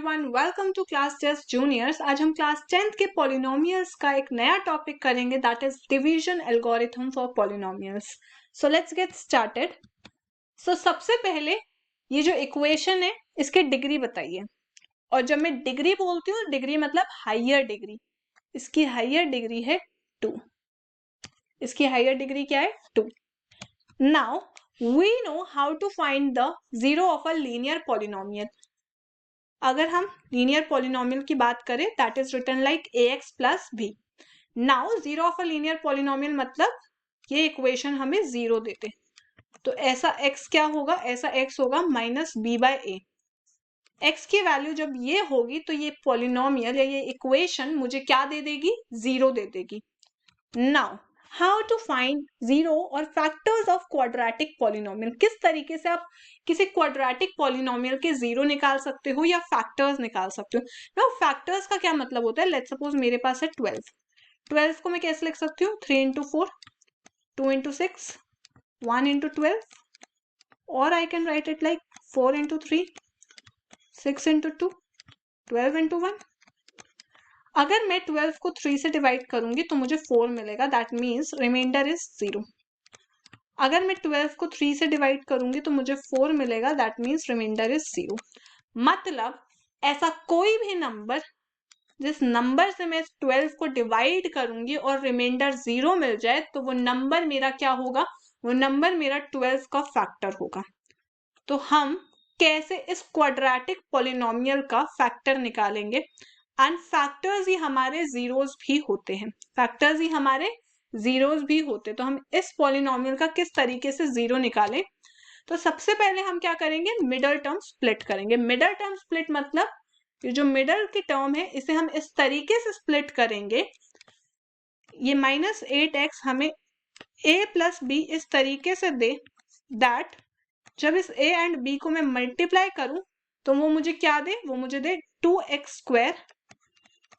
Everyone, welcome to class test juniors. आज हम class 10th के पॉलिनोमियल्स का एक नया टॉपिक करेंगे, that is division algorithm for polynomials. So let's get started. So सबसे पहले ये जो इक्वेशन है इसकी डिग्री बताइए। और जब मैं डिग्री बोलती हूँ, डिग्री मतलब हायर डिग्री। इसकी हायर डिग्री है 2। इसकी हायर डिग्री क्या है? 2। Now we know how to find the zero of a linear polynomial. अगर हम लीनियर पॉलिनोमियल की बात करें, that is written like ax plus b। Now zero of a linear polynomial मतलब ये इक्वेशन हमें जीरो देते, तो ऐसा x क्या होगा? ऐसा x होगा माइनस बी बाय ए। x की वैल्यू जब ये होगी तो ये पॉलिनोमियल या ये इक्वेशन मुझे क्या दे देगी? जीरो दे देगी। Now how to find zero और फैक्टर्स ऑफ क्वाड्रेटिक पॉलिनोमियल। किस तरीके से आप किसी क्वाड्रेटिक पॉलिनोमियल के जीरो निकाल सकते हो या फैक्टर्स निकाल सकते हो। नाउ फैक्टर्स का क्या मतलब होता है? लेट्स सपोज मेरे पास है 12। 12 को मैं कैसे लिख सकती हूँ? 3 इंटू 4, 2 इंटू 6, 1 इंटू 12, और I can write it like 4 into 3, 6 into 2, 12 into 1। अगर मैं 12 को 3 से डिवाइड करूंगी तो मुझे 4 मिलेगा, दैट मीन्स रिमाइंडर इज 0। अगर मैं 12 को 3 से डिवाइड करूंगी तो मुझे 4 मिलेगा, दैट मीन्स रिमाइंडर इज 0। मतलब ऐसा कोई भी नंबर जिस नंबर से मैं 12 को डिवाइड करूंगी और रिमाइंडर 0 मिल जाए तो वो नंबर मेरा क्या होगा? वो नंबर मेरा 12 का फैक्टर होगा। तो हम कैसे इस क्वाड्रेटिक पॉलिनोमियल का फैक्टर निकालेंगे? एंड फैक्टर्स ही हमारे जीरोस भी होते हैं, फैक्टर्स ही हमारे जीरोस भी होते हैं। तो हम इस पॉलिनोमियल का किस तरीके से जीरो निकालें? तो सबसे पहले हम क्या करेंगे? मिडल टर्म स्प्लिट करेंगे। मिडल टर्म स्प्लिट मतलब ये जो मिडल की टर्म है इसे हम इस तरीके से स्प्लिट करेंगे, ये -8x हमें a प्लस बी इस तरीके से दे दैट जब इस a एंड b को मैं मल्टीप्लाई करूं तो वो मुझे क्या दे? वो मुझे दे 2x square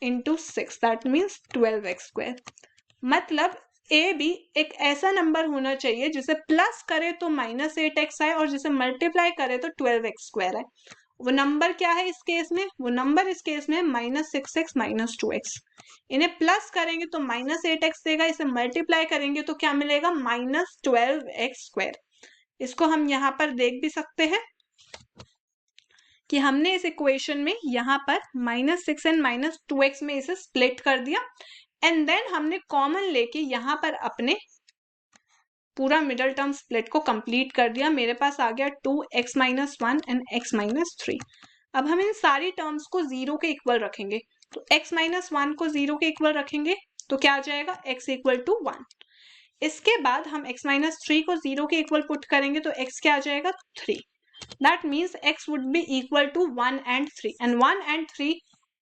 into 6, that means 12x square. मतलब ए बी एक ऐसा नंबर होना चाहिए जिसे प्लस करे तो -8x आए और जिसे मल्टीप्लाई करे तो 12x स्क्वायर आए। वो नंबर क्या है इस केस में? वो नंबर इस केस में -6x -2x। इन्हें प्लस करेंगे तो -8x देगा, इसे मल्टीप्लाई करेंगे तो क्या मिलेगा? -12x square. इसको हम यहाँ पर देख भी सकते हैं कि हमने इस इक्वेशन में यहाँ पर -6 एंड -2x में इसे स्प्लिट कर दिया, एंड देन हमने कॉमन लेके यहाँ पर अपने पूरा मिडल टर्म स्प्लिट को कंप्लीट कर दिया। मेरे पास आ गया 2x - 1 एंड x - 3। अब हम इन सारी टर्म्स को जीरो के इक्वल रखेंगे, तो x - 1 को जीरो के इक्वल रखेंगे तो क्या आ जाएगा? x = 1। इसके बाद हम x - 3 को जीरो के इक्वल पुट करेंगे तो x क्या आ जाएगा? 3। That means x would be equal to 1 and 3, and 1 and 3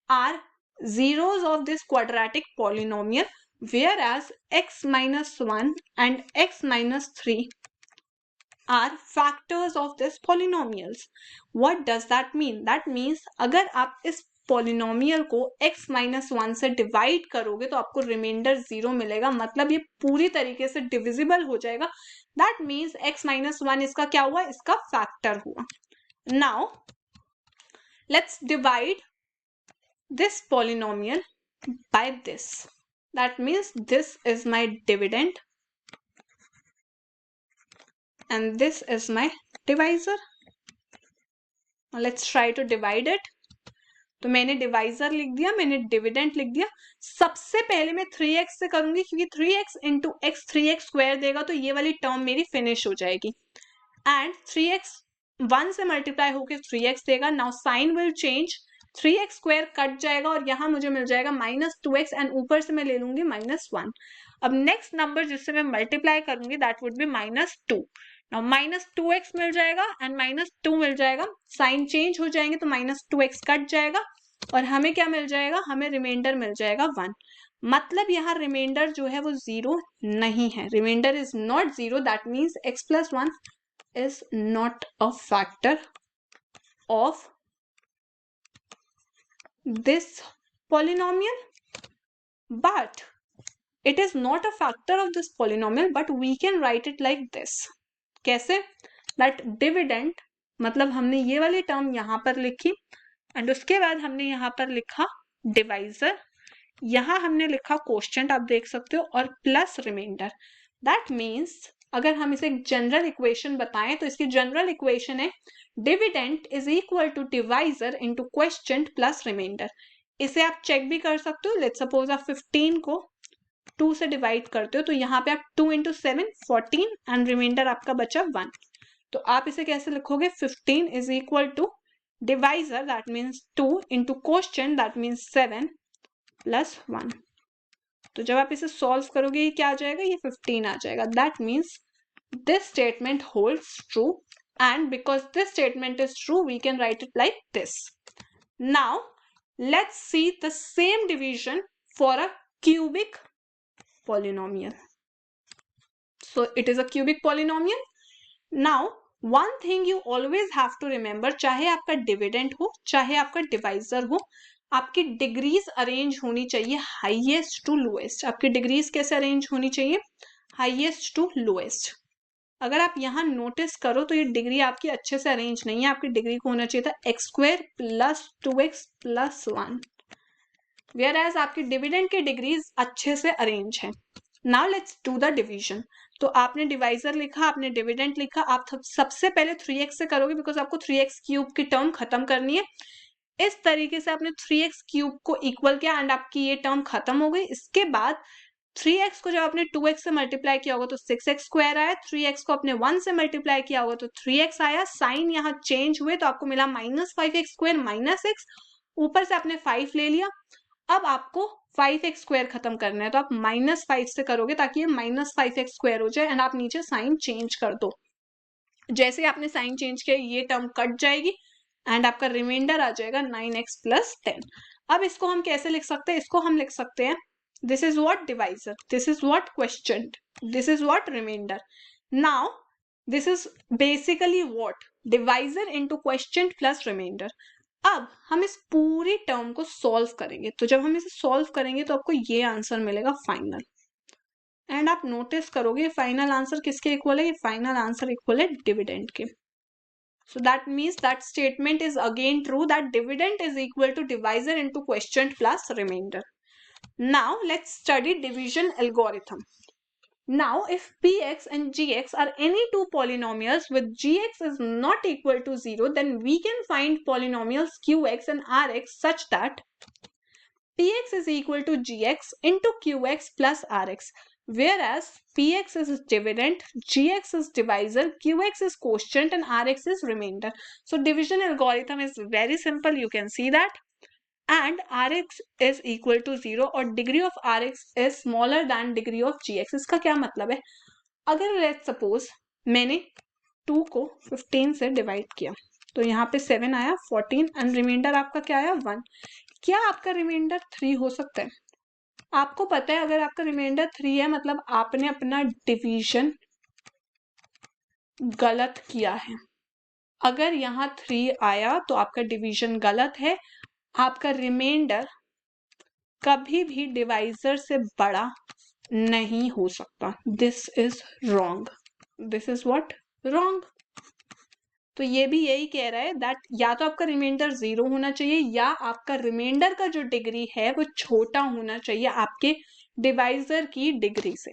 are zeros of this quadratic polynomial, whereas x - 1 and x - 3 are factors of this polynomials. What does that mean? That means अगर आप इस polynomial को x - 1 से divide करोगे तो आपको reminder 0 मिलेगा, मतलब ये पूरी तरीके से डिविजिबल हो जाएगा। दैट मीन्स x - 1 इसका क्या हुआ? इसका फैक्टर हुआ। Now let's divide this polynomial by this, that means this is my dividend and this is my divisor. Now let's try to divide it. तो मैंने डिवाइजर लिख दिया, मैंने डिविडेंड लिख दिया। सबसे पहले मैं 3x से करूंगी क्योंकि 3x into x 3x square देगा तो ये वाली टर्म मेरी फिनिश हो जाएगी, एंड 3x 1 से मल्टीप्लाई होकर 3x देगा। Now sine will change, 3x square cut जाएगा और यहाँ मुझे मिल जाएगा -2x, एंड ऊपर से मैं ले लूंगी -1। अब नेक्स्ट नंबर जिससे मैं मल्टीप्लाई करूंगी that would be -2। Now -2x मिल जाएगा एंड -2 मिल जाएगा, साइन चेंज हो जाएंगे तो -2x कट जाएगा और हमें क्या मिल जाएगा? हमें रिमाइंडर मिल जाएगा 1। मतलब यहाँ रिमाइंडर जो है वो 0 नहीं है, remainder is not 0। That means x + 1 is not a factor of this polynomial, but it is not a factor of this polynomial, but we can write it like this. कैसे? that dividend मतलब हमने ये वाली term यहाँ पर लिखी, and उसके बाद हमने यहाँ पर लिखा डिवाइजर, यहाँ हमने लिखा क्वोशिएंट आप देख सकते हो, और प्लस रिमाइंडर। दैट मीन्स अगर हम इसे जनरल इक्वेशन बताएं तो इसकी जनरल इक्वेशन है dividend is equal to divisor into quotient plus remainder. इसे आप चेक भी कर सकते हो। लेट्स सपोज आप 15 को 2 से डिवाइड करते हो तो यहाँ पे आप 2 इंटू 7 14 एंड रिमाइंडर आपका बचा 1। तो आप इसे कैसे लिखोगे, 15 is equal to divisor that means 2 into quotient that means 7 plus 1। तो जब आप इसे सॉल्व करोगे ये क्या आ जाएगा, ये 15 आ जाएगा। That means this statement holds true, and because this statement is true we can write it like this. Now let's see the same division for a cubic polynomial. So it is a cubic polynomial. Now one thing you always have to remember, चाहे आपका dividend हो चाहे आपका divisor हो, आपकी degrees arrange होनी चाहिए highest to lowest. आपकी डिग्रीज कैसे अरेंज होनी चाहिए, हाईएस्ट टू लोएस्ट। अगर आप यहाँ नोटिस करो तो ये डिग्री आपकी अच्छे से अरेंज नहीं है। आपकी डिग्री को होना चाहिए था x² plus 2x plus 1, whereas आपकी डिविडेंड की डिग्रीज अच्छे से अरेंज है। Now let's do the division. तो आपने डिवाइजर लिखा, आपने डिविडेंड लिखा, आप सबसे पहले 3x से करोगे बिकॉज आपको 3x क्यूब की टर्म खत्म करनी है। इस तरीके से आपने 3x क्यूब को इक्वल किया एंड आपकी ये टर्म खत्म हो गई। इसके बाद 3x को जब आपने 2x से मल्टीप्लाई किया होगा तो 6x² आया, 3x को आपने 1 से मल्टीप्लाई किया होगा तो 3x आया, साइन यहाँ चेंज हुए तो आपको मिला -5x² माइनस x, ऊपर से आपने 5 ले लिया। अब आपको 5x² खत्म करना है तो आप -5 से करोगे ताकि ये -5x² हो जाए एंड आप नीचे साइन चेंज कर दो। जैसे आपने साइन चेंज किया ये टर्म कट जाएगी एंड आपका रिमाइंडर आ जाएगा 9x प्लस 10। अब इसको हम कैसे लिख सकते हैं, इसको हम लिख सकते हैं this is what divisor, this is what quotient, this is what remainder. Now this is basically what divisor into quotient plus remainder. अब हम इस पूरी टर्म को सॉल्व करेंगे, तो जब हम इसे सॉल्व करेंगे तो आपको ये आंसर मिलेगा फाइनल, एंड आप नोटिस करोगे फाइनल आंसर किसके इक्वल है, ये फाइनल आंसर इक्वल है डिविडेंड के। So that means that statement is again true that dividend is equal to divisor into quotient plus remainder. Now let's study division algorithm. Now if px and gx are any two polynomials with gx is not equal to 0, then we can find polynomials qx and rx such that px is equal to gx into qx plus rx, whereas px is dividend, gx is divisor, qx is quotient and rx is remainder. So division algorithm is very simple, you can see that, and rx is equal to 0 और degree of rx is smaller than degree of gx। इसका क्या मतलब है, अगर let's suppose मैंने 2 को 15 से divide किया तो यहाँ पे 7 आया, 14 एंड रिमाइंडर आपका क्या आया 1। क्या आपका रिमाइंडर 3 हो सकता है? आपको पता है अगर आपका रिमाइंडर 3 है मतलब आपने अपना डिवीजन गलत किया है। अगर यहाँ 3 आया तो आपका डिवीजन गलत है, आपका रिमाइंडर कभी भी डिवाइजर से बड़ा नहीं हो सकता। This is wrong, this is what wrong. तो ये भी यही कह रहा है दैट या तो आपका रिमाइंडर 0 होना चाहिए या आपका रिमाइंडर का जो डिग्री है वो छोटा होना चाहिए आपके डिवाइजर की डिग्री से।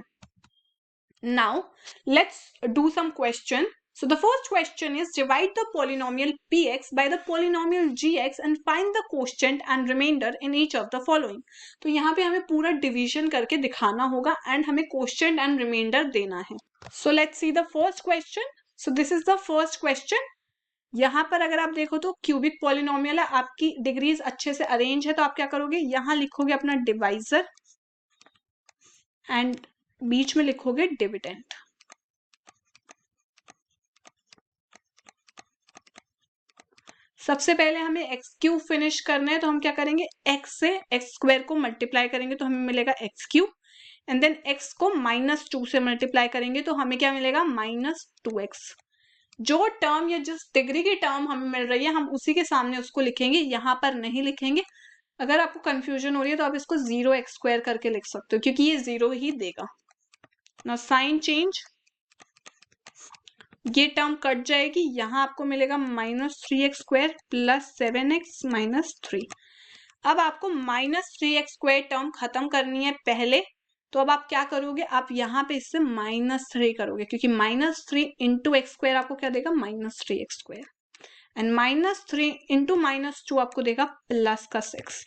Now let's do some question. So the first question is divide the polynomial px by the polynomial gx and find the quotient and remainder in each of the following. तो यहाँ पे हमें पूरा division करके दिखाना होगा and हमें quotient and remainder देना है। So let's see the first question. So this is the first question. यहाँ पर अगर आप देखो तो क्यूबिक पॉलिनोमियल है, आपकी डिग्रीज अच्छे से अरेंज है, तो आप क्या करोगे यहाँ लिखोगे अपना डिवाइजर एंड बीच में लिखोगे डिविडेंड। सबसे पहले हमें एक्स क्यूब फिनिश करना है तो हम क्या करेंगे, एक्स से x² को मल्टीप्लाई करेंगे तो हमें मिलेगा x³ एंड देन x को -2 से मल्टीप्लाई करेंगे तो हमें क्या मिलेगा -2x। जो टर्म या जिस डिग्री की टर्म हमें मिल रही है हम उसी के सामने उसको लिखेंगे, यहाँ पर नहीं लिखेंगे। अगर आपको कंफ्यूजन हो रही है तो आप इसको 0x² करके लिख सकते हो क्योंकि ये 0 ही देगा। नाउ साइन चेंज, ये टर्म कट जाएगी, यहाँ आपको मिलेगा -3x² प्लस 7x माइनस 3। अब आपको -3x² टर्म खत्म करनी है पहले, तो अब आप क्या करोगे, आप यहाँ पे इससे -3 करोगे, क्योंकि -3 इंटू x² आपको क्या देगा, -3x², एंड -3 इंटू -2 आपको देगा प्लस का 6।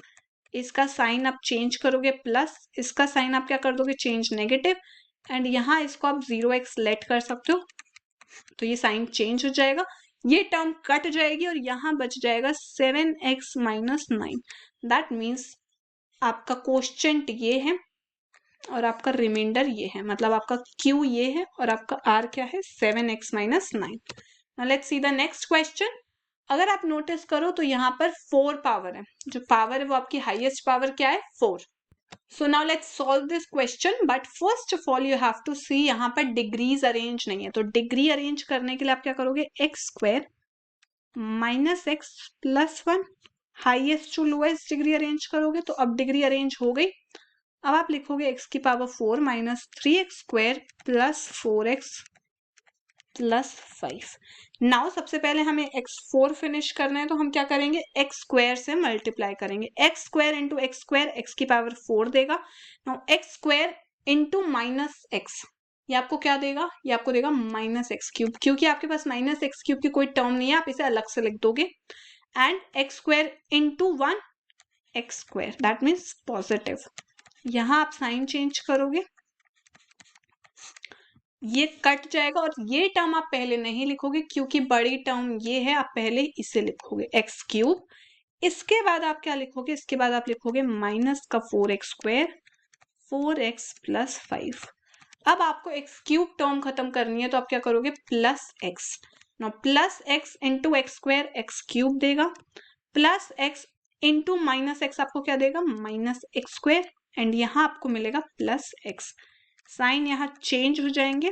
इसका साइन आप चेंज करोगे प्लस, इसका साइन आप क्या कर दोगे, चेंज नेगेटिव, एंड यहाँ इसको आप 0x लेट कर सकते हो, तो ये साइन चेंज हो जाएगा, ये टर्म कट जाएगी और यहाँ बच जाएगा 7x माइनस 9। दैट मीन्स आपका क्वोशंट ये है और आपका रिमाइंडर ये है, मतलब आपका Q ये है और आपका R क्या है, 7x minus 9। Now let's see the next question. अगर आप नोटिस करो तो यहाँ पर 4 पावर है, जो पावर है वो आपकी हाईएस्ट पावर क्या है, 4। So now let's solve this question, but first of all you have to see यहाँ पर डिग्रीज अरेंज नहीं है, तो डिग्री अरेंज करने के लिए आप क्या करोगे, x² minus x plus 1, highest to lowest degree arrange करोगे, तो अब डिग्री अरेंज हो गई। अब आप लिखोगे x की power 4 minus 3x² plus 4x plus 5। Now सबसे पहले हमें x4 फिनिश करना है, तो हम क्या करेंगे, x² से मल्टीप्लाई करेंगे, x² इंटू x², x की पावर 4 देगा। Now x² into minus x, ये आपको क्या देगा, ये आपको देगा -x³, क्योंकि आपके पास -x³ की कोई टर्म नहीं है, आप इसे अलग से लिख दोगे, and x² into 1 x², that means positive. यहाँ आप साइन चेंज करोगे, ये कट जाएगा और ये टर्म आप पहले नहीं लिखोगे, क्योंकि बड़ी टर्म ये है, आप पहले इसे लिखोगे x³। इसके बाद आप क्या लिखोगे, इसके बाद आप लिखोगे माइनस का 4x², 4x प्लस 5। अब आपको x³ टर्म खत्म करनी है, तो आप क्या करोगे, plus x। Now plus x into x² x³ देगा, plus x into minus x आपको क्या देगा, -x², एंड यहाँ आपको मिलेगा प्लस x। साइन यहाँ चेंज हो जाएंगे,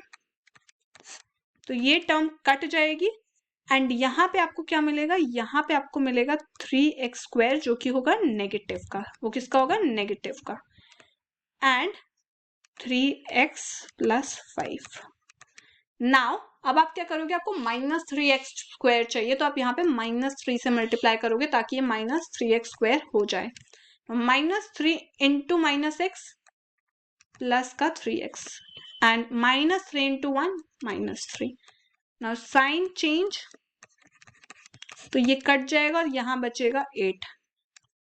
तो ये टर्म कट जाएगी, एंड यहाँ पे आपको क्या मिलेगा, यहाँ पे आपको मिलेगा 3x², जो कि होगा नेगेटिव का, वो किसका होगा, नेगेटिव का, एंड 3x प्लस 5। नाउ अब आप क्या करोगे, आपको -3x² चाहिए, तो आप यहाँ पे -3 से मल्टीप्लाई करोगे, ताकि ये -3x² हो जाए। -3 इंटू -x प्लस का 3x, and -3 into 1 -3। Now sine change, तो ये कट जाएगा और यहाँ बचेगा 8।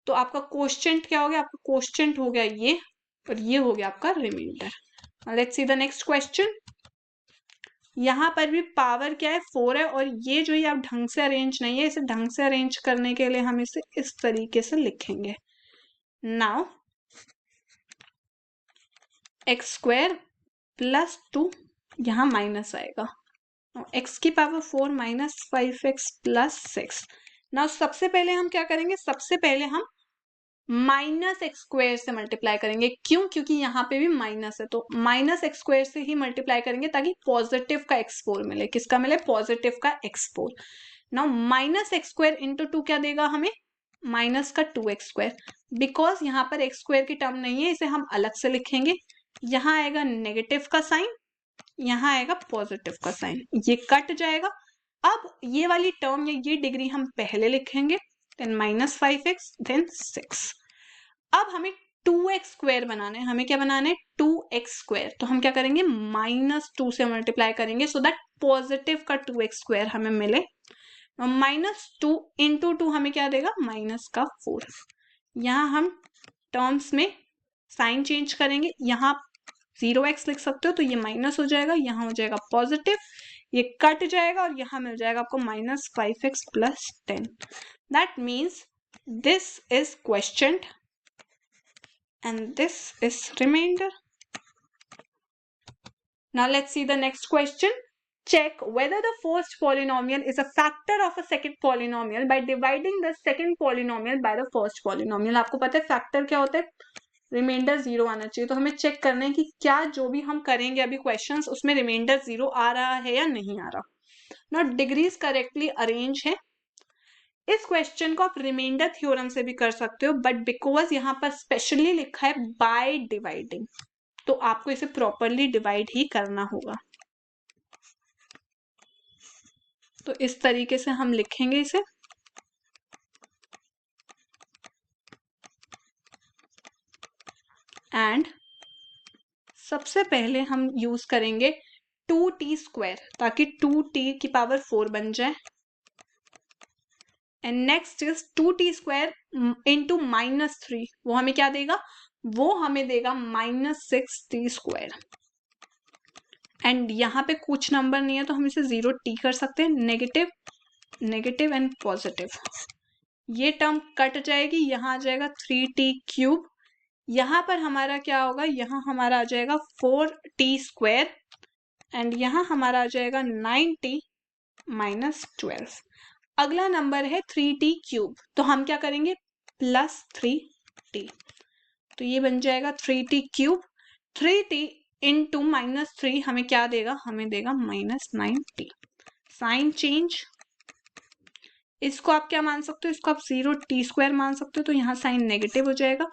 तो आपका क्वोशंट क्या हो गया, आपका क्वोशंट हो गया ये, और ये हो गया आपका remainder. Let's see the next question. यहाँ पर भी पावर क्या है, 4 है, और ये जो ये आप ढंग से अरेंज नहीं है, इसे ढंग से अरेंज करने के लिए हम इसे इस तरीके से लिखेंगे। नाउ x² प्लस 2, यहाँ माइनस आएगा, x की power 4 minus 5x plus 6। Now सबसे पहले हम क्या करेंगे, सबसे पहले हम -x² से मल्टीप्लाई करेंगे, क्यों, क्योंकि यहाँ पे भी माइनस है, तो -x² से ही मल्टीप्लाई करेंगे, ताकि पॉजिटिव का x4 मिले, किसका मिले, पॉजिटिव का x4। नाउ -x² इंटू 2 क्या देगा हमें, माइनस का 2x², बिकॉज यहाँ पर x² की टर्म नहीं है, इसे हम अलग से लिखेंगे। यहाँ आएगा नेगेटिव का साइन, यहाँ आएगा पॉजिटिव का साइन, ये कट जाएगा। अब ये वाली टर्म या ये डिग्री हम पहले लिखेंगे, देन -5x देन 6। अब हमें 2x² बनाना है, हमें क्या बनाना है, 2x², तो हम क्या करेंगे, -2 से मल्टीप्लाई करेंगे, सो दैट पॉजिटिव का 2x² हमें मिले। -2 इंटू 2 हमें क्या देगा, -4। यहाँ हम टर्म्स में साइन चेंज करेंगे, यहाँ 0x लिख सकते हो, तो ये माइनस हो जाएगा, यहाँ हो जाएगा पॉजिटिव, ये कट जाएगा और यहाँ मिल जाएगा आपको -5x plus 10। That means this is question and this is remainder. Now let's see the next question. Check whether the first polynomial is a factor of a second polynomial by dividing the second polynomial by the first polynomial. आपको पता है factor क्या होता है, reminder 0 आना चाहिए, तो हमें चेक करना है कि क्या जो भी हम करेंगे अभी क्वेश्चंस, उसमें रिमाइंडर 0 आ रहा है या नहीं आ रहा। नॉट डिग्रीज करेक्टली अरेंज है। इस क्वेश्चन को आप रिमाइंडर थ्योरम से भी कर सकते हो, बट बिकॉज यहाँ पर स्पेशली लिखा है बाय डिवाइडिंग, तो आपको इसे प्रॉपरली डिवाइड ही करना होगा। तो इस तरीके से हम लिखेंगे इसे। एंड सबसे पहले हम यूज करेंगे 2t², ताकि 2t की पावर 4 बन जाए। And next is 2t² into -3, वो हमें क्या देगा, वो हमें देगा -6t²। एंड यहाँ पे कुछ नंबर नहीं है तो हम इसे 0t कर सकते हैं, नेगेटिव नेगेटिव एंड पॉजिटिव। ये टर्म कट जाएगी, यहाँ आ जाएगा 3t³। यहाँ पर हमारा क्या होगा, यहाँ हमारा आ जाएगा 4t² एंड यहाँ हमारा आ जाएगा 9t -12। अगला नंबर है 3t³, तो हम क्या करेंगे, +3t, तो ये बन जाएगा 3t³। 3t इंटू -3 हमें क्या देगा, हमें देगा -9t। साइन चेंज, इसको आप क्या मान सकते हो, इसको आप 0t² मान सकते हो, तो यहाँ साइन नेगेटिव हो जाएगा,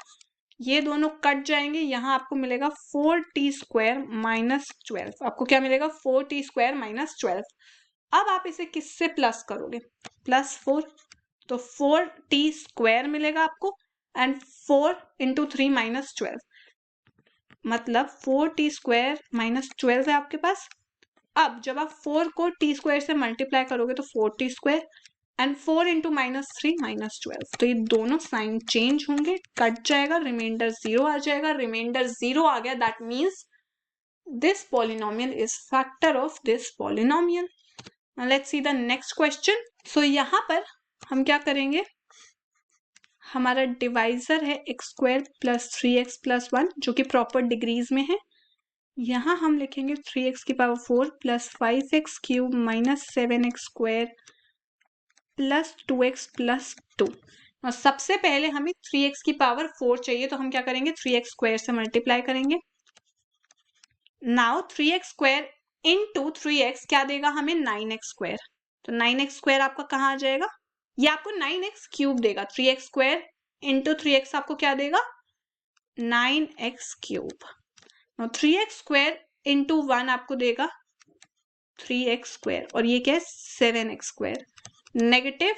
ये दोनों कट जाएंगे, यहाँ आपको मिलेगा 4t² -12। आपको क्या मिलेगा, 4t² -12। अब आप इसे किससे प्लस करोगे, +4, तो 4t² मिलेगा आपको, एंड 4 इंटू 3 -12, मतलब 4t² -12 है आपके पास। अब जब आप 4 को t² से मल्टीप्लाई करोगे तो 4t² एंड 4 इंटू -3 -12, तो ये दोनों साइन चेंज होंगे, कट जाएगा, रिमाइंडर 0 आ जाएगा। रिमाइंडर 0 आ गया, that means this polynomial is factor of this polynomial. Now let's see the next question. So यहाँ पर हम क्या करेंगे, हमारा डिवाइजर है x² + 3x + 1, जो कि प्रॉपर डिग्रीज में है। यहाँ हम लिखेंगे 3x की पावर 4 + 5x³ - 7x² + 2x + 2। और सबसे पहले हमें 3x की पावर 4 चाहिए, तो हम क्या करेंगे, 3x² से मल्टीप्लाई करेंगे। नाउ 3x² इंटू 3x क्या देगा हमें, 9x², तो 9x² आपका कहाँ आ जाएगा, ये आपको 9x³ देगा। 3x² इंटू 3x आपको क्या देगा, 9x³। 3x² इंटू 1 आपको देगा 3x², और ये क्या है, 7x²। Negative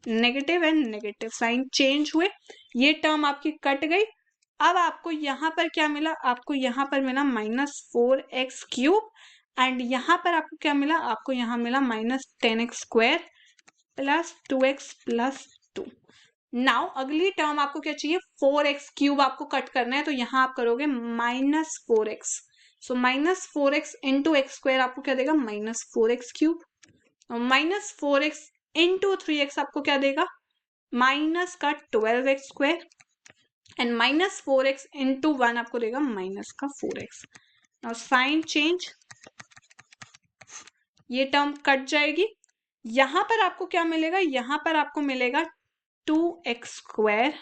negative and negative sign change हुए, ये टर्म आपकी कट गई। अब आपको यहाँ पर क्या मिला, आपको यहाँ पर मिला -4x³ एंड यहाँ पर आपको क्या मिला, आपको यहाँ मिला -10x² + 2x + 2। नाउ अगली टर्म आपको क्या चाहिए, 4x³ आपको कट करना है, तो यहाँ आप करोगे -4x, सो -4x इंटू x² आपको क्या देगा, -4x³। -4x इंटू 3x आपको क्या देगा, -12x² एंड -4x इंटू 1 आपको देगा -4x। नाउ साइन चेंज, ये टर्म कट जाएगी, यहाँ पर आपको क्या मिलेगा, यहाँ पर आपको मिलेगा 2x²,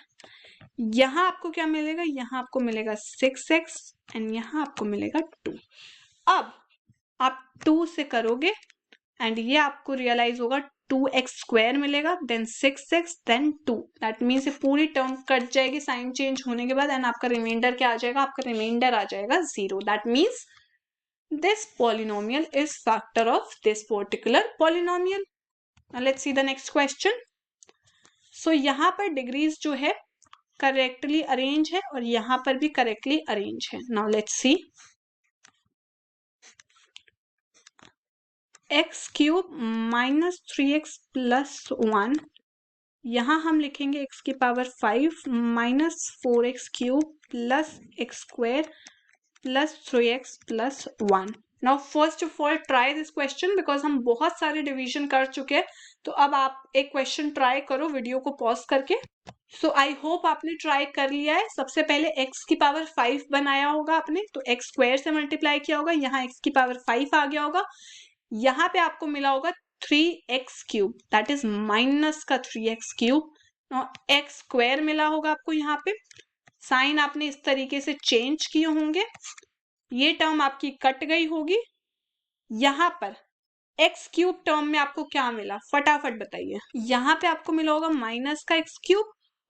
यहाँ आपको क्या मिलेगा, यहाँ आपको मिलेगा 6x एंड यहाँ आपको मिलेगा 2। अब आप 2 से करोगे एंड ये आपको रियलाइज होगा 2x² मिलेगा, then 6x, then 2, that means ये पूरी टर्म कट जाएगी साइन चेंज होने के बाद, एंड आपका रिमाइंडर क्या आ जाएगा, आपका रिमाइंडर आ जाएगा 0। That means this polynomial is factor of this particular polynomial. Now let's see the next question. So यहाँ पर डिग्रीज जो है करेक्टली अरेंज है और यहाँ पर भी करेक्टली अरेंज है। Now let's see. x³ - 3x + 1, यहाँ हम लिखेंगे x की power 5 - 4x³ + x² + 3x + 1। Now first of all try this question, because हम बहुत सारे डिवीजन कर चुके हैं, तो अब आप एक क्वेश्चन ट्राई करो वीडियो को पॉज करके। सो आई होप आपने ट्राई कर लिया है। सबसे पहले x की पावर 5 बनाया होगा आपने, तो x² से मल्टीप्लाई किया होगा, यहाँ x की पावर 5 आ गया होगा, यहाँ पे आपको मिला होगा 3x³, दैट इज माइनस का 3x³। x² मिला होगा आपको, यहाँ पे साइन आपने इस तरीके से चेंज किए होंगे, ये टर्म आपकी कट गई होगी। यहाँ पर x³ टर्म में आपको क्या मिला, फटाफट बताइए। यहाँ पे आपको मिला होगा माइनस का x³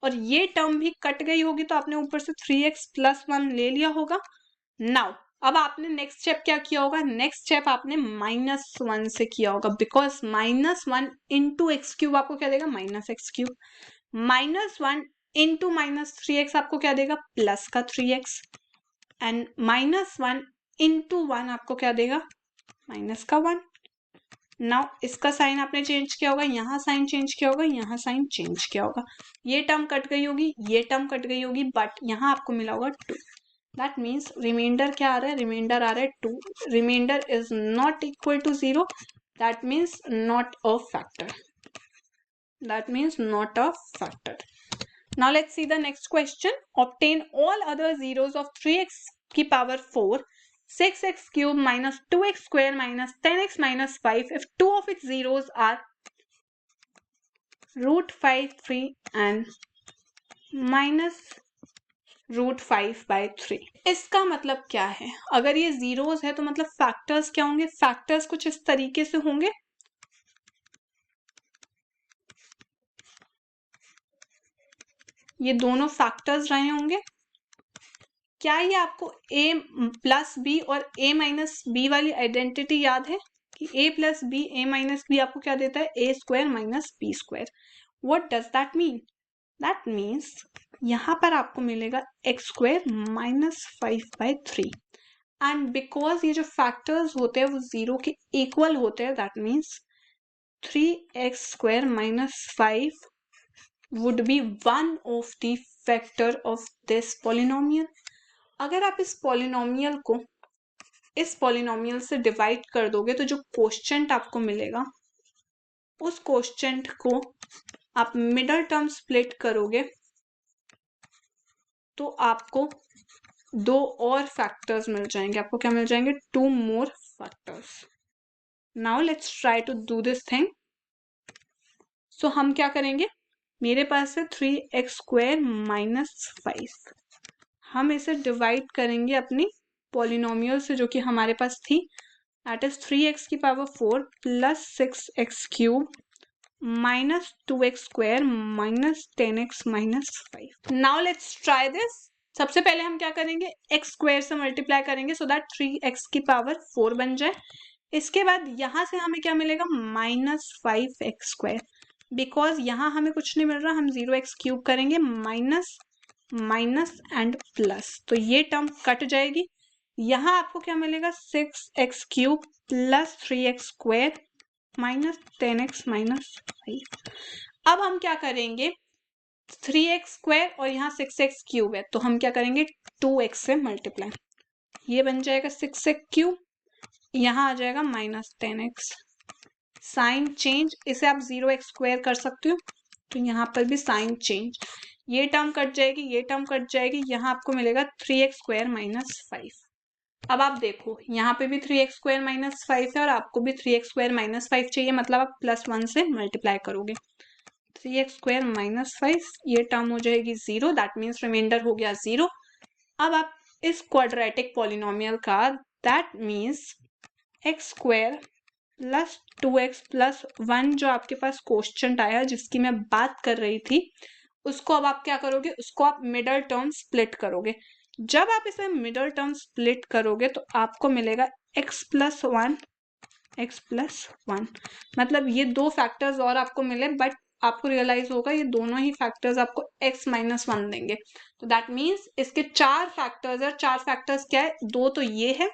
और ये टर्म भी कट गई होगी, तो आपने ऊपर से 3x + 1 ले लिया होगा। नाउ अब आपने नेक्स्ट स्टेप क्या किया होगा, नेक्स्ट स्टेप आपने -1 से किया होगा, बिकॉज -1 इंटू एक्स क्यूब आपको क्या देगा, -x³ -1 इंटू -3x आपको क्या देगा, प्लस का 3x एंड -1 इंटू 1 आपको क्या देगा, माइनस का 1। नाउ इसका साइन आपने चेंज किया होगा, यहाँ साइन चेंज किया होगा, यहाँ साइन चेंज किया होगा, ये टर्म कट गई होगी, ये टर्म कट गई होगी, बट यहाँ आपको मिला होगा 2। दैट मीन्स रिमाइंडर क्या आ रहा है, रिमाइंडर आ रहा है 2। Remainder is not equal to 0, that means not a factor, that means not a factor. Now let's see the next question. Obtain all other zeros of 3x की power 4, 6x cube minus 2x square minus 10x minus 5 if two of its zeros are √5, 3 and minus √5/3। इसका मतलब क्या है, अगर ये zeros है तो मतलब फैक्टर्स क्या होंगे, फैक्टर्स कुछ इस तरीके से होंगे, ये दोनों फैक्टर्स रहे होंगे। क्या ये आपको a प्लस बी और a माइनस बी वाली आइडेंटिटी याद है कि a plus b a minus b आपको क्या देता है, a² minus b²। What does that mean, that means यहाँ पर आपको मिलेगा x² माइनस 5/3 एंड बिकॉज ये जो फैक्टर्स होते हैं वो 0 के इक्वल होते हैं, that means 3x² minus 5 would be one of the factor of this polynomial। अगर आप इस पॉलिनोमियल को इस पॉलिनोमियल से डिवाइड कर दोगे तो जो कोएफिशिएंट आपको मिलेगा, उस कोएफिशिएंट को आप मिडल टर्म स्प्लिट करोगे तो आपको 2 और फैक्टर्स मिल जाएंगे, आपको क्या मिल जाएंगे, 2 more factors. Now let's try to do this thing. So हम क्या करेंगे, मेरे पास है 3x² माइनस 5, हम इसे डिवाइड करेंगे अपनी पॉलिनोमियल से जो कि हमारे पास थी, दैट इज 3x की power 4 plus 6x³ minus 2x² minus 10x minus 5। Now let's try this. सबसे पहले हम क्या करेंगे, x² से मल्टीप्लाई करेंगे सो दैट 3x की पावर 4 बन जाए। इसके बाद यहाँ से हमें क्या मिलेगा, -5x², बिकॉज यहाँ हमें कुछ नहीं मिल रहा, हम 0x³ करेंगे, माइनस माइनस एंड प्लस, तो ये टर्म कट जाएगी। यहाँ आपको क्या मिलेगा, 6x³ plus 3x² minus 10x minus 5। अब हम क्या करेंगे, 3x² और यहाँ 6x³ है तो हम क्या करेंगे, 2x से मल्टीप्लाई, ये बन जाएगा 6x³, यहाँ आ जाएगा माइनस 10x, साइन चेंज, इसे आप 0x² कर सकते हो तो यहाँ पर भी साइन चेंज, ये टर्म कट जाएगी, ये टर्म कट जाएगी, यहाँ आपको मिलेगा 3x² माइनस 5। अब आप देखो यहाँ पे भी 3x² माइनस 5 है और आपको भी 3x² माइनस 5 चाहिए, मतलब आप +1 से मल्टीप्लाई करोगे, 3x² माइनस 5, ये टर्म हो जाएगी 0, दैट मीन्स रिमाइंडर हो गया 0। अब आप इस क्वाड्रेटिक पॉलिनोमियल का, that means x² plus 2x plus 1 जो आपके पास क्वेश्चन आया जिसकी मैं बात कर रही थी, उसको अब आप क्या करोगे, उसको आप मिडल टर्म स्प्लिट करोगे। जब आप इसे मिडल टर्म स्प्लिट करोगे तो आपको मिलेगा x प्लस 1, x प्लस 1, मतलब ये 2 फैक्टर्स और आपको मिले, बट आपको रियलाइज होगा ये दोनों ही फैक्टर्स आपको x माइनस 1 देंगे, तो दैट मीन्स इसके 4 फैक्टर्स है। 4 फैक्टर्स क्या है, 2 तो ये है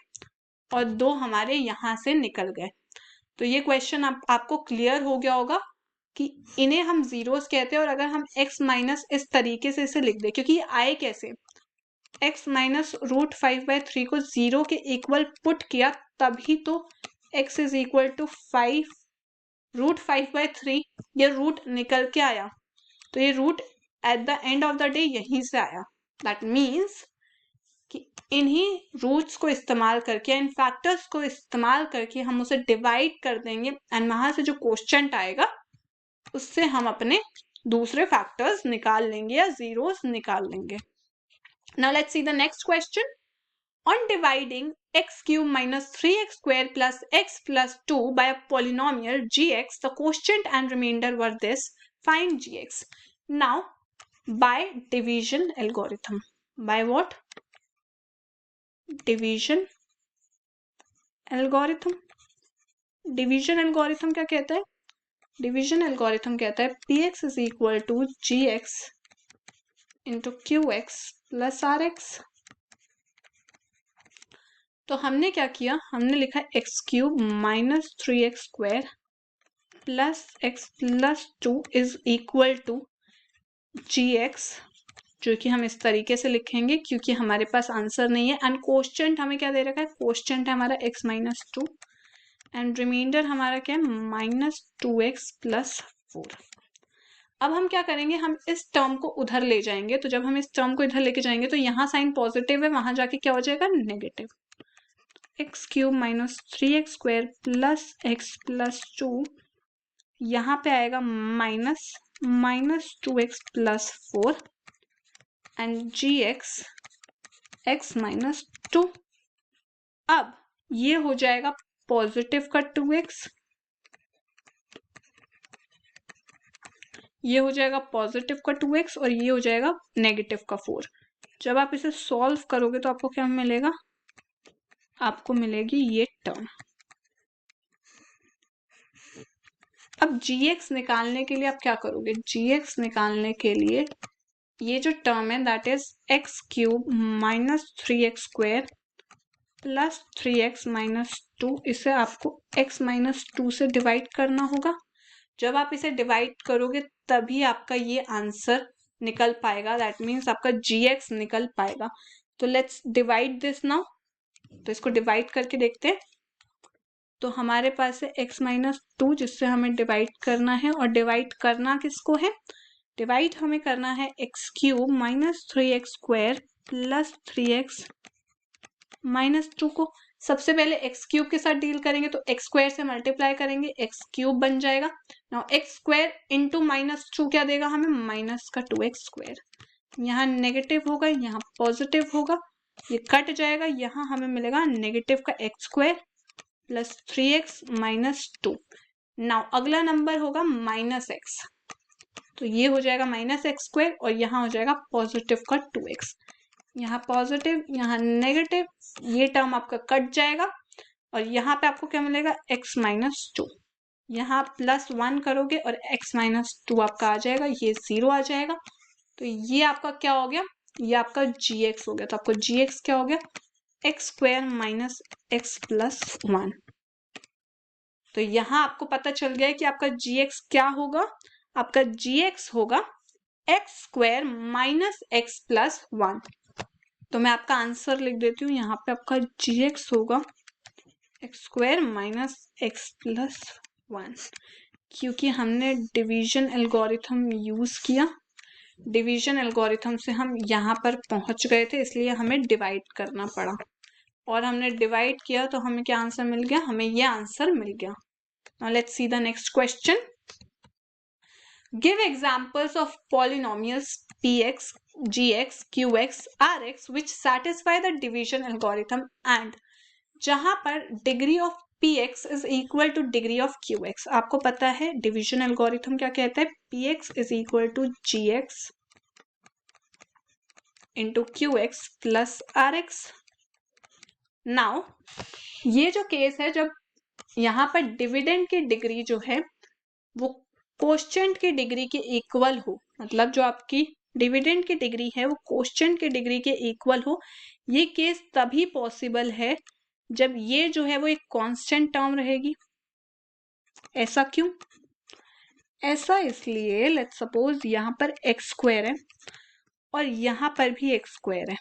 और 2 हमारे यहाँ से निकल गए। तो ये क्वेश्चन आपको क्लियर हो गया होगा कि इन्हें हम जीरोस कहते हैं, और अगर हम x माइनस इस तरीके से इसे लिख दे, क्योंकि ये आए कैसे, x माइनस √5/3 को 0 के इक्वल पुट किया तभी तो x इज इक्वल टू 5 √5/3, ये रूट निकल के आया, तो ये root at the end of the day यहीं से आया। दैट मीन्स कि इन्हीं रूट्स को इस्तेमाल करके, इन फैक्टर्स को इस्तेमाल करके हम उसे डिवाइड कर देंगे एंड वहां से जो क्वोशंट आएगा उससे हम अपने दूसरे फैक्टर्स निकाल लेंगे या जीरोस निकाल लेंगे। Now let's see the next question. On dividing x³ minus 3x² plus x plus 2 by a polynomial gx, the quotient and remainder were this, find gx। now by division algorithm, by what, division algorithm, division algorithm क्या कहता है? Division algorithm कहता है px is equal to gx into qx plus rx। तो हमने क्या किया, हमने लिखा x cube minus 3x square plus x प्लस 2 इज इक्वल टू gx, जो कि हम इस तरीके से लिखेंगे क्योंकि हमारे पास आंसर नहीं है एंड कोश्चेंट हमें क्या दे रखा है, कोश्चेंट है हमारा x माइनस 2 एंड रिमाइंडर हमारा क्या है माइनस 2x प्लस 4। अब हम क्या करेंगे, हम इस टर्म को उधर ले जाएंगे। तो जब हम इस टर्म को इधर लेके जाएंगे तो यहाँ साइन पॉजिटिव है, वहां जाके क्या हो जाएगा negative. X cube minus 3x square plus x प्लस 2, यहाँ पे आएगा minus 2x plus 4 and gx x minus 2। अब ये हो जाएगा पॉजिटिव का 2x, ये हो जाएगा पॉजिटिव का 2x और ये हो जाएगा नेगेटिव का 4। जब आप इसे सॉल्व करोगे तो आपको क्या मिलेगा, आपको मिलेगी ये टर्म। अब gx निकालने के लिए आप क्या करोगे, gx निकालने के लिए ये जो टर्म है that is x cube minus 3x square plus 3x minus 2, इसे आपको x माइनस 2 से डिवाइड करना होगा। जब आप इसे डिवाइड करोगे तभी आपका ये आंसर निकल पाएगा, दैट मीन्स आपका gx निकल पाएगा। तो लेट्स डिवाइड दिस नाउ। तो इसको डिवाइड करके देखते हैं। तो हमारे पास है x माइनस 2 जिससे हमें डिवाइड करना है, और डिवाइड करना किसको है, डिवाइड हमें करना है x cube minus 3x square plus 3x minus 2 को। सबसे पहले एक्स क्यूब के साथ डील करेंगे तो एक्स स्क्वायर से मल्टीप्लाई करेंगे, एक्स क्यूब बन जाएगा। Now x square into minus 2 क्या देगा हमें, माइनस का 2x स्क्वायर। यहाँ नेगेटिव होगा, यहाँ पॉजिटिव होगा, ये कट जाएगा, यहाँ हमें मिलेगा नेगेटिव का x square plus 3x minus 2। Now अगला नंबर होगा माइनस x, तो ये हो जाएगा माइनस एक्स स्क्वायर और यहाँ हो जाएगा पॉजिटिव का 2x। यहाँ पॉजिटिव यहाँ नेगेटिव, ये टर्म आपका कट जाएगा और यहाँ पे आपको क्या मिलेगा x माइनस 2। यहाँ प्लस 1 करोगे और x माइनस 2 आपका आ जाएगा, ये 0 आ जाएगा। तो ये आपका क्या हो गया, ये आपका gx हो गया। तो आपको gx क्या हो गया, x square minus x plus 1। तो यहाँ आपको पता चल गया है कि आपका gx क्या होगा, आपका gx होगा x square minus x plus 1। तो मैं आपका आंसर लिख देती हूँ, यहाँ पे आपका gx होगा x square minus x plus 1, क्योंकि हमने डिवीजन एल्गोरिथम यूज किया। डिवीजन एल्गोरिथम से हम यहाँ पर पहुंच गए थे, इसलिए हमें डिवाइड करना पड़ा और हमने डिवाइड किया तो हमें क्या आंसर मिल गया, हमें ये आंसर मिल गया। Now let's see the next question. Give examples of polynomials px, gx, qx, rx which satisfy the division algorithm and जहां पर degree of px is equal to degree of qx। आपको पता है division algorithm क्या कहता है, px is equal to gx into qx plus rx। Now ये जो केस है, जब यहाँ पर डिविडेंड की डिग्री जो है वो कोश्चेंट की डिग्री के इक्वल हो, मतलब जो आपकी डिविडेंड की डिग्री है वो कोश्चेंट की डिग्री के इक्वल हो, ये केस तभी पॉसिबल है जब ये जो है वो एक कांस्टेंट टर्म रहेगी। ऐसा क्यों, ऐसा इसलिए लेट्स सपोज यहाँ पर एक्स स्क्वायर है और यहाँ पर भी एक्स स्क्वायर है,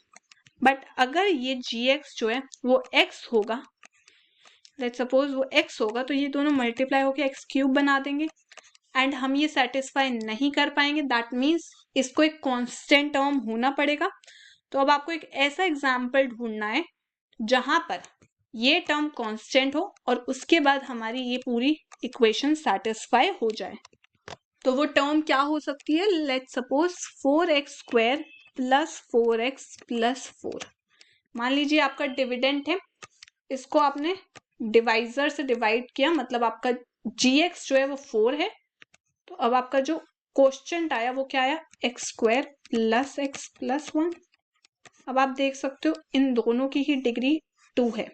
बट अगर ये gx जो है वो x होगा, लेट्स सपोज वो x होगा, तो ये दोनों मल्टीप्लाई होकर एक्स क्यूब बना देंगे एंड हम ये सेटिस्फाई नहीं कर पाएंगे, दैट मीन्स इसको एक कांस्टेंट टर्म होना पड़ेगा। तो अब आपको एक ऐसा एग्जाम्पल ढूंढना है जहां पर ये टर्म कांस्टेंट हो और उसके बाद हमारी ये पूरी इक्वेशन सेटिस्फाई हो जाए। तो वो टर्म क्या हो सकती है, let's suppose 4x square plus 4x plus 4। मान लीजिए आपका डिविडेंड है, इसको आपने डिवाइजर से डिवाइड किया, मतलब आपका gx जो है वो 4 है। तो अब आपका जो क्वेश्चन आया वो क्या आया, x square plus x plus 1। अब आप देख सकते हो इन दोनों की ही डिग्री 2 है।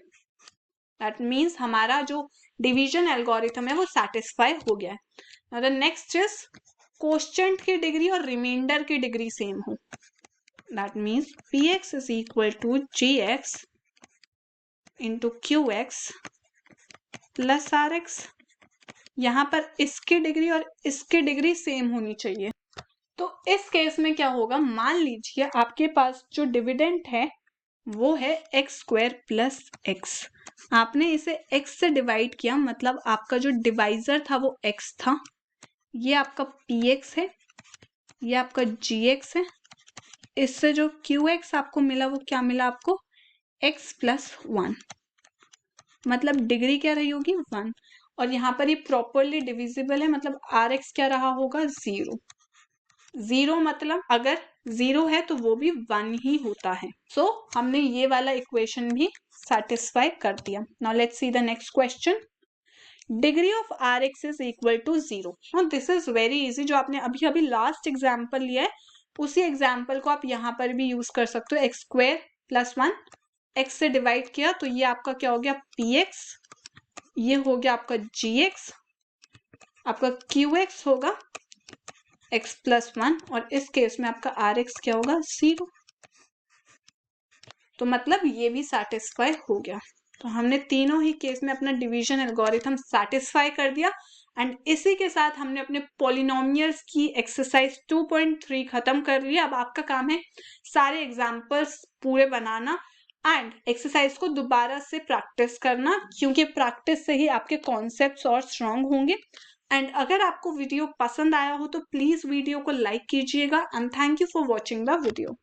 दैट मीन्स हमारा जो डिवीजन एल्गोरिथम है वो सेटिस्फाई हो गया है. Now the next is quotient की डिग्री और रिमाइंडर की डिग्री सेम हो. That means px is equal to gx into qx plus rx. यहाँ पर इसकी डिग्री और इसकी डिग्री सेम होनी चाहिए. तो इस केस में क्या होगा, मान लीजिए आपके पास जो डिविडेंड है वो है एक्स स्क्वायर प्लस एक्स. आपने इसे x से डिवाइड किया, मतलब आपका जो डिवाइजर था वो x था. ये आपका px है, ये आपका gx है. इससे जो qx आपको मिला वो क्या मिला आपको, x प्लस 1. मतलब डिग्री क्या रही होगी 1. और यहाँ पर ये प्रॉपरली डिविजिबल है, मतलब rx क्या रहा होगा 0. 0 मतलब अगर 0 है तो वो भी 1 ही होता है. सो हमने ये वाला इक्वेशन भी सेटिस्फाई कर दिया. Now let's see the next question. Degree of rx is equal to 0. Now this is very easy. जो आपने अभी अभी लास्ट एग्जाम्पल लिया है उसी एग्जाम्पल को आप यहाँ पर भी यूज कर सकते हो. एक्स स्क्वायर प्लस 1 x से डिवाइड किया तो ये आपका क्या हो गया px, ये हो गया आपका gx, आपका qx होगा x प्लस 1 और इस केस में आपका rx क्या होगा 0. तो मतलब ये भी सेटिस्फाई हो गया. तो हमने तीनों ही केस में अपना डिवीजन एल्गोरिथम सेटिस्फाई कर दिया. एंड इसी के साथ हमने अपने पॉलिनोमियल्स की एक्सरसाइज 2.3 खत्म कर लिया. अब आपका काम है सारे एग्जाम्पल्स पूरे बनाना एंड एक्सरसाइज को दोबारा से प्रैक्टिस करना, क्योंकि प्रैक्टिस से ही आपके कॉन्सेप्ट्स और स्ट्रांग होंगे. एंड अगर आपको वीडियो पसंद आया हो तो प्लीज वीडियो को लाइक कीजिएगा. And thank you for watching the video.